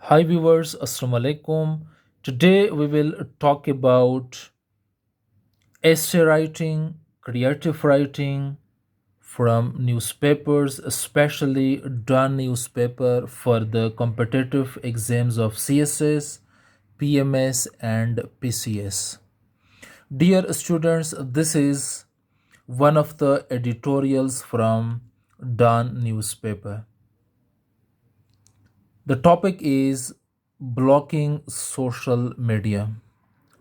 Hi viewers, Assalamu alaikum. Today we will talk about essay writing, creative writing from newspapers, especially Dawn newspaper for the competitive exams of CSS, PMS and PCS. Dear students, this is one of the editorials from Dawn newspaper. The topic is blocking social media.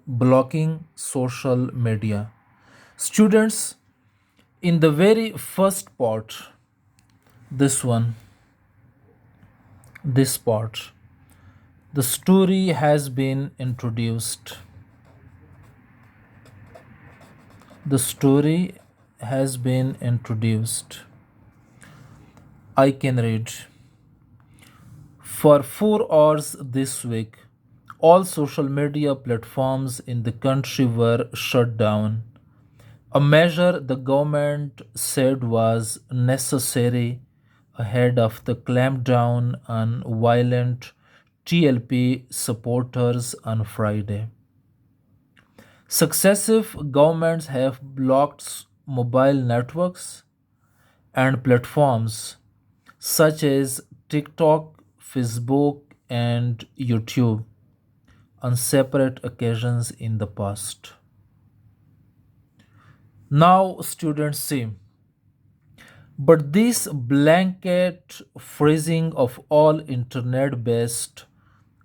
Blocking social media. Students, in the very first part, this one, this part, the story has been introduced. The story has been introduced. I can read. For 4 hours this week, all social media platforms in the country were shut down, a measure the government said was necessary ahead of the clampdown on violent TLP supporters on Friday. Successive governments have blocked mobile networks and platforms such as TikTok, Facebook, and YouTube on separate occasions in the past. Now, students see, but this blanket freezing of all internet based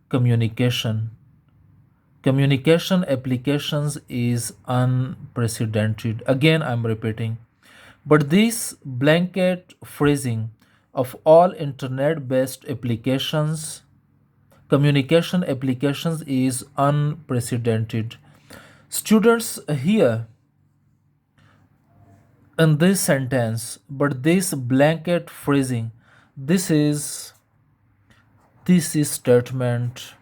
communication communication applications is unprecedented. Again, I'm repeating, but this blanket freezing of all internet based applications communication applications is unprecedented. Students here in this sentence, but this blanket freezing, this is statement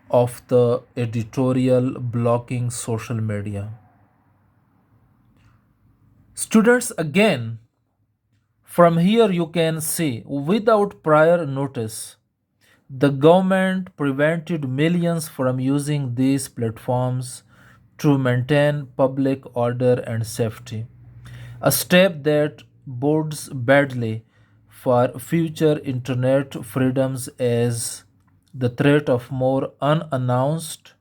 of the editorial blocking social media. Students, again, from here you can see without prior notice, the government prevented millions from using these platforms to maintain public order and safety, a step that bodes badly for future internet freedoms as the threat of more unannounced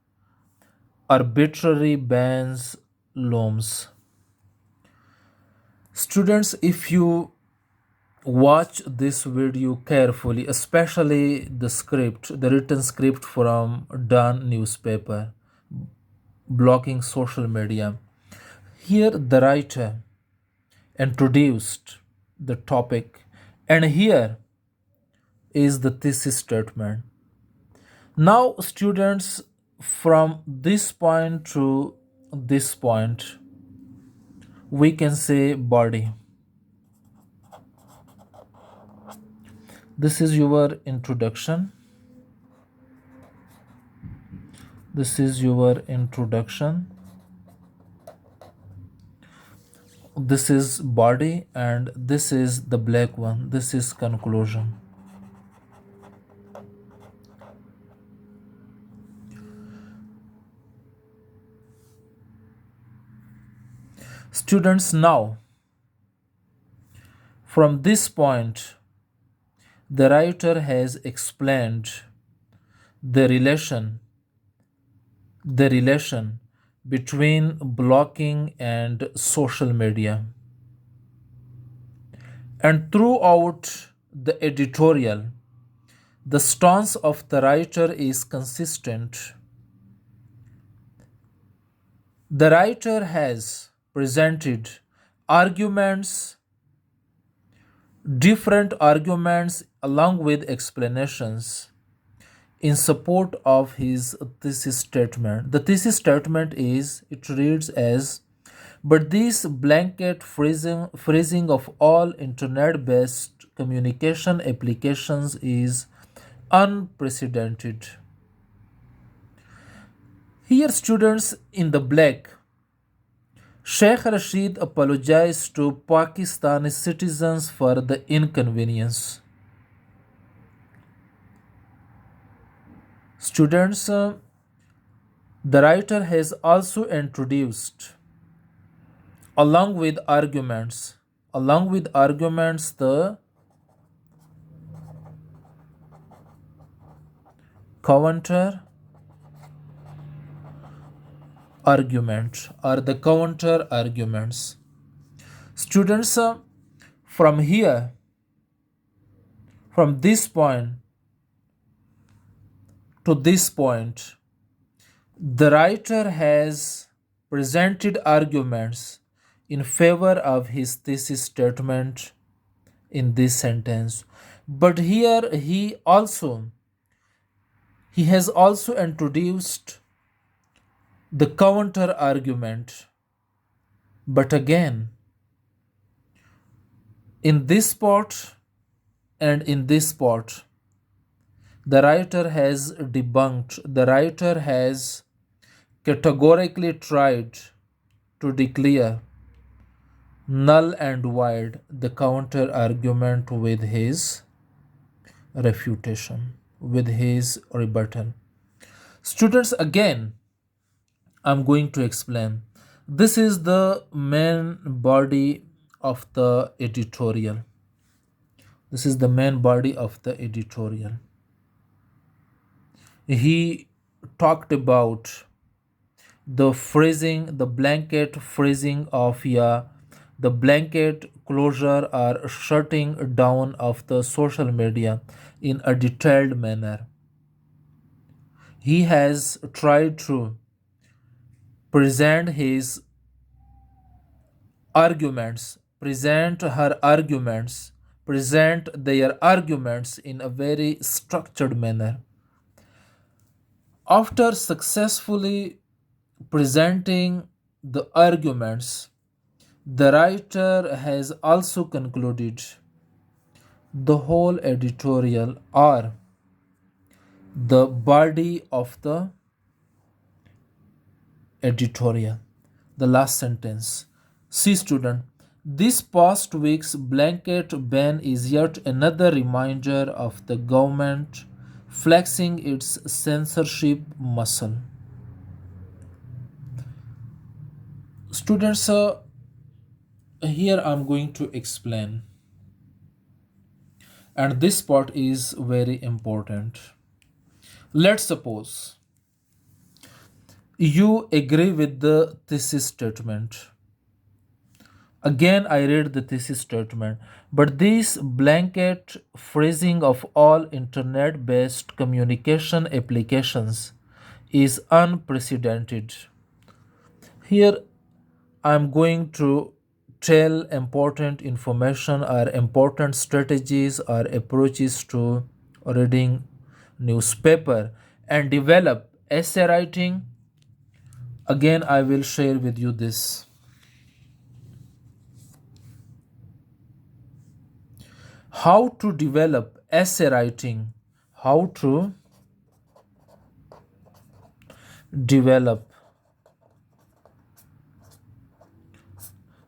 arbitrary bans looms. Students, if you watch this video carefully, especially the written script from Dawn newspaper, blocking social media, here the writer introduced the topic, and here is the thesis statement. Now, students, from this point to this point, we can say body. This is your introduction. This is your introduction. This is body, and this is the black one. This is conclusion. Students, now from this point, the writer has explained the relation between blocking and social media. And throughout the editorial, the stance of the writer is consistent. The writer has presented arguments, different arguments, along with explanations in support of his thesis statement. The thesis statement is, it reads as, but this blanket freezing of all internet based communication applications is unprecedented. Here, students, in the black, Sheikh Rashid apologized to Pakistani citizens for the inconvenience. Students, the writer has also introduced, along with arguments, the counter argument or the counter arguments. Students, from here, from this point to this point, the writer has presented arguments in favor of his thesis statement in this sentence. But here he has also introduced the counter argument. But again, in this part and in this part, the writer has categorically tried to declare null and void the counter argument with his refutation, with his rebuttal. Students, again, I'm going to explain. This is the main body of the editorial. This is the main body of the editorial. He talked about the phrasing, the blanket phrasing of the blanket closure or shutting down of the social media in a detailed manner. He has tried to present his arguments, present their arguments in a very structured manner. After successfully presenting the arguments, the writer has also concluded the whole editorial or the body of the editorial. The last sentence. See, student, this past week's blanket ban is yet another reminder of the government flexing its censorship muscle. Students, here I'm going to explain, and this part is very important. Let's suppose you agree with the thesis statement. Again, I read the thesis statement, but this blanket phrasing of all internet based communication applications is unprecedented. Here, I'm going to tell important information or important strategies or approaches to reading newspaper and develop essay writing. Again, I will share with you this. How to develop essay writing. How to develop.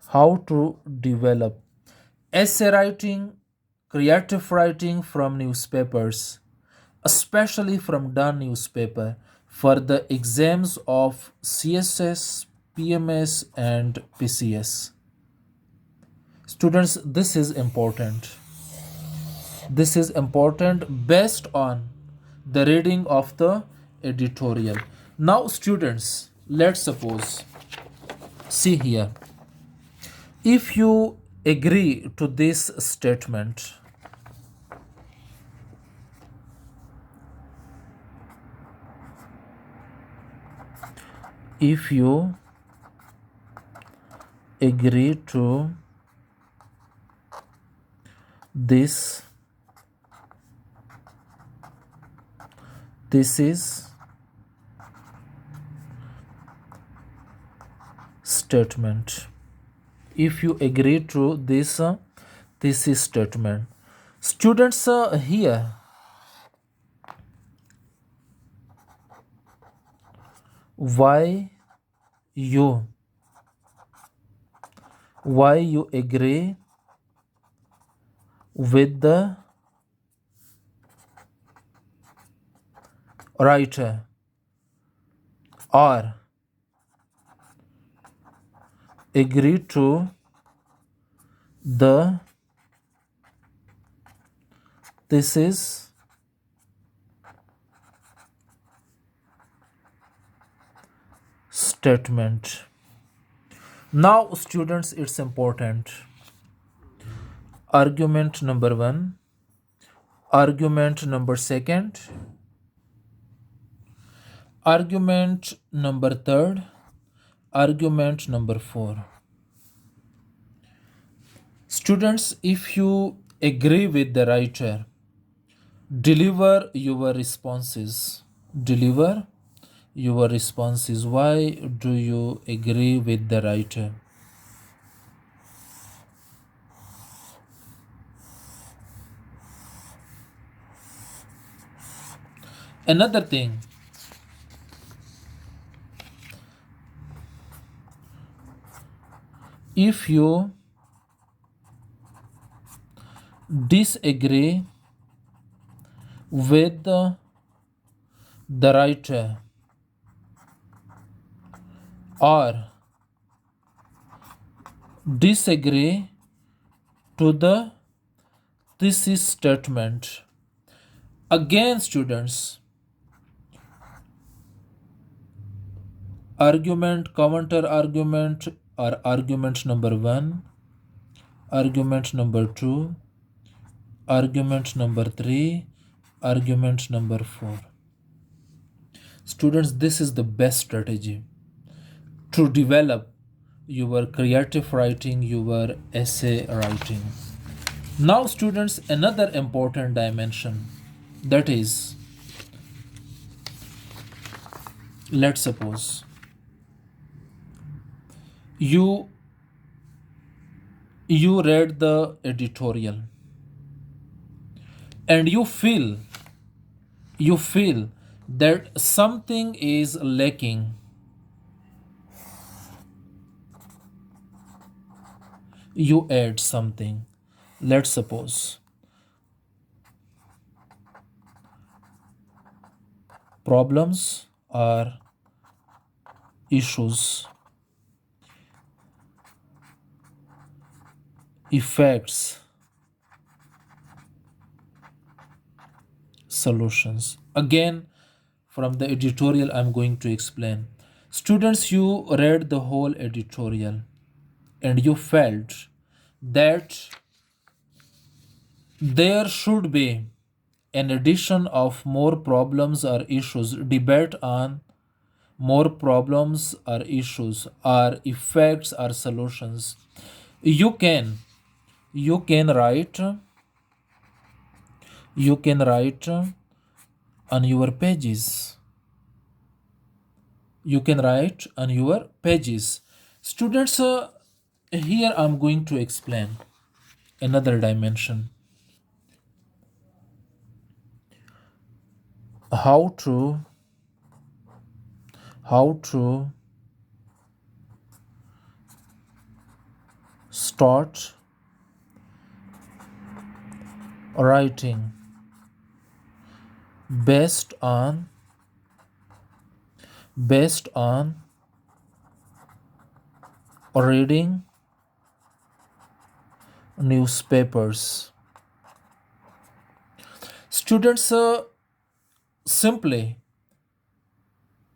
How to develop essay writing, creative writing from newspapers, especially from Dawn newspaper, for the exams of CSS, PMS, and PCS. Students, this is important. This is important based on the reading of the editorial. Now, students, let's suppose, see here, if you agree to this statement, if you agree to this is statement, if you agree to this thesis statement, students, here why you agree with the writer, or agree to the thesis statement. Now, students, it's important. Argument number one, argument number second, argument number third, argument number four. Students, if you agree with the writer, deliver your responses. Deliver your responses. Why do you agree with the writer? Another thing, if you disagree with the writer or disagree to the thesis statement, again, students, argument, counter argument, or argument number one, argument number two, argument number three, argument number four. Students, this is the best strategy to develop your creative writing, your essay writing. Now, students, another important dimension, that is, let's suppose you read the editorial and you feel that something is lacking. You add something. Let's suppose problems or issues, effects, solutions. Again, from the editorial, I'm going to explain. Students, you read the whole editorial and you felt that there should be an addition of more problems or issues, debate on more problems or issues or effects or solutions. You can you can write you can write on your pages. You can write on your pages. Students, here I'm going to explain another dimension, how to start writing based on reading newspapers. Students, simply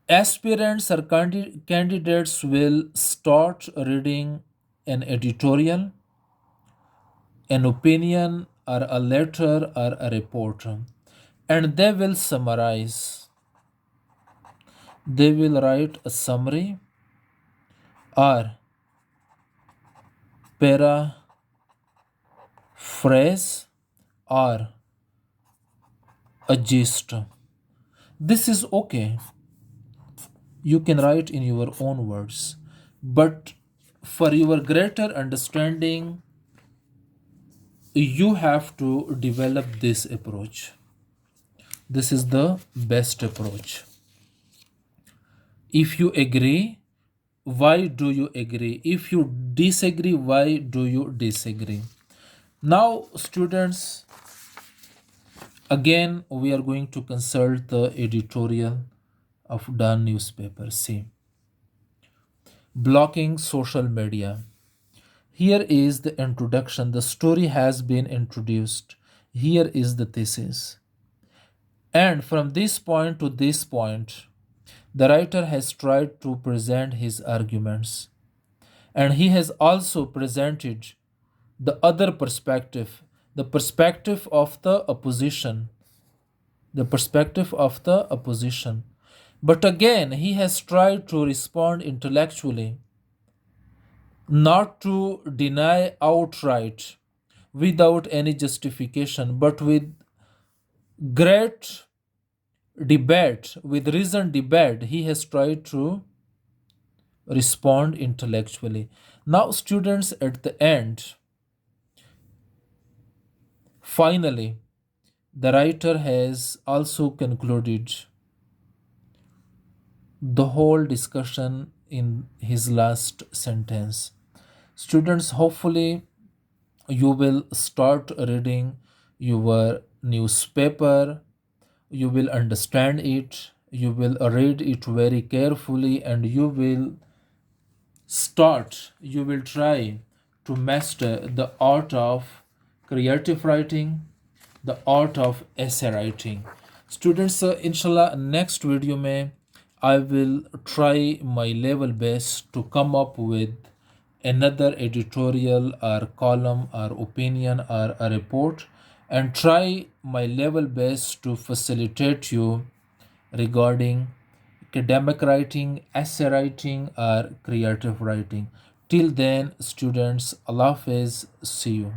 aspirants or candidates will start reading an editorial, an opinion, or a letter or a report, and they will summarize. They will write a summary or paraphrase or a gist. This is okay. You can write in your own words, but for your greater understanding, you have to develop this approach. This is the best approach. If you agree, why do you agree? If you disagree, why do you disagree? Now, students, Again, we are going to consult the editorial of Dawn newspaper. See, blocking social media. Here is the introduction. The story has been introduced. Here is the thesis. And from this point to this point, the writer has tried to present his arguments. And he has also presented the other perspective, the perspective of the opposition, the perspective of the opposition. But again, he has tried to respond intellectually, not to deny outright without any justification, but with great debate, with reasoned debate, he has tried to respond intellectually. Now, students, at the end, finally, the writer has also concluded the whole discussion in his last sentence. Students, hopefully, you will start reading your newspaper, you will understand it, you will read it very carefully, and you will try to master the art of creative writing, the art of essay writing. Students, inshallah, next video may I will try my level best to come up with another editorial or column or opinion or a report, and try my level best to facilitate you regarding academic writing, essay writing, or creative writing. Till then, students, Allah Hafiz, see you.